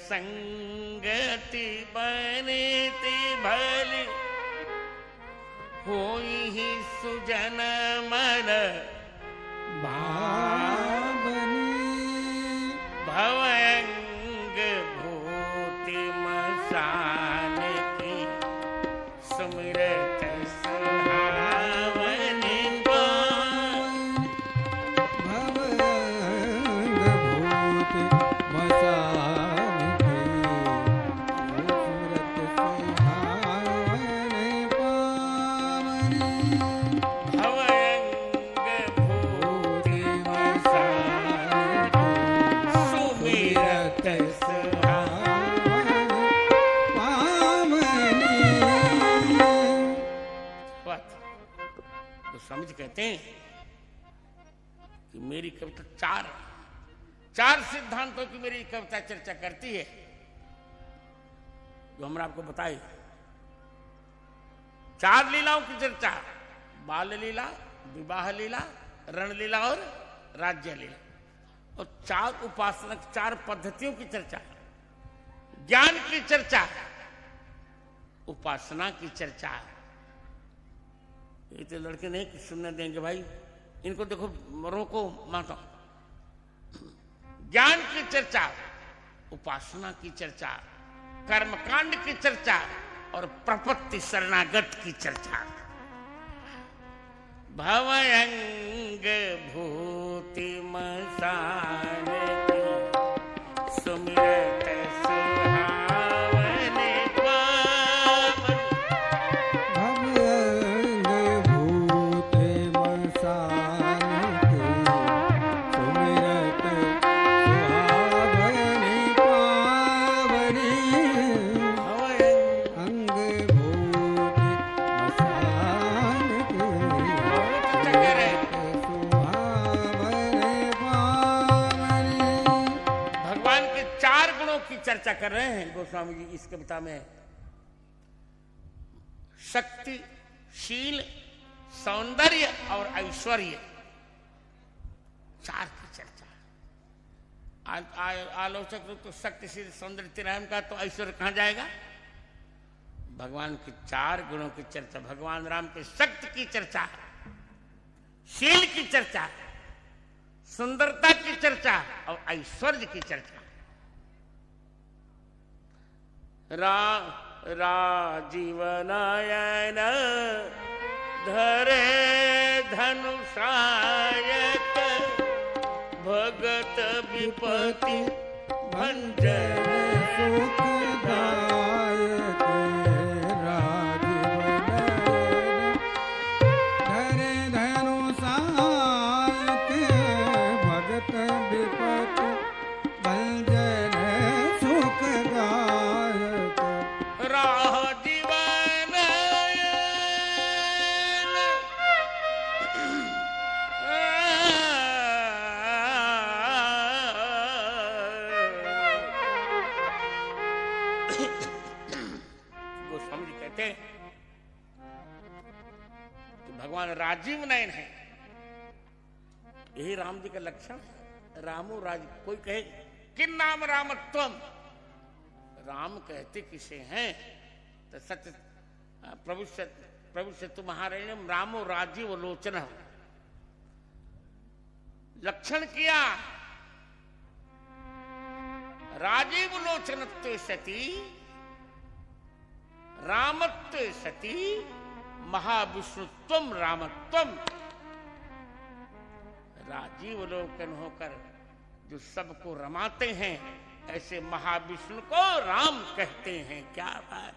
संगति बनती भली, होई ही सुजन मन भावनी। भवंग भूति मसान की, सुमिरत सुहावनी पान। भवंग भूति मसान की, सुमिरत सुहावनी पावनी। भवंग भूति मसान की, सुमिरत सुहावनी पावनी। बात तो समझ कहते हैं कि मेरी कविता चार सिद्धांतों की मेरी कविता चर्चा करती है, जो हमने आपको बताई। 4 लीलाओं की चर्चा, बाल लीला, विवाह लीला, रण लीला और राज्य लीला, और 4 उपासना, 4 पद्धतियों की चर्चा, ज्ञान की चर्चा, उपासना की चर्चा। ये तो लड़के नहीं कि सुनने देंगे भाई, इनको देखो रोको माता। ज्ञान की चर्चा, उपासना की चर्चा, कर्मकांड की चर्चा और प्रपत्ति शरणागत की चर्चा। भवयंग भूति मसान की, सुमिरत सुहावनी पावन। भवंग भूति मसान की, सुमिरत सुहावनी पावनी। भवयंग अंग भूति मसान की, चक्कर है। सुहावनी पावनी। भगवान के 4 गुणों की चर्चा कर रहे हैं गोस्वामी जी इस कविता में। शक्ति, शील, सौंदर्य और ऐश्वर्य, 4 की चर्चा। आलोचक लोग तो शक्तिशील, सौंदर्य, तिराम का, तो ऐश्वर्य कहां जाएगा? भगवान के 4 गुणों की चर्चा, भगवान राम के शक्ति की चर्चा, शील की चर्चा, सुंदरता की चर्चा और ऐश्वर्य की चर्चा। राजीव नयन धरे धनुषायक, भगत विपति भंजन सुखदायक। राजीव नयन धरे धनुषायक, भगत विपति भंजन सुखदायक। राजीव नयन गोस्वामी जी कहते हैं कि भगवान राजीव नयन है। यही राम जी का लक्षण है। रामो राज, कोई कहे किन नाम रामत्वम, राम कहते किसे हैं? तो सत्य प्रभु से तुम्हारे रामो राजीव लोचन, लक्षण किया राजीव लोचनत्व सती, रामत्व सती, महाविष्णुत्वम रामत्वम। राजीव लोचन होकर जो सबको रमाते हैं, ऐसे महाविष्णु को राम कहते हैं। क्या बात!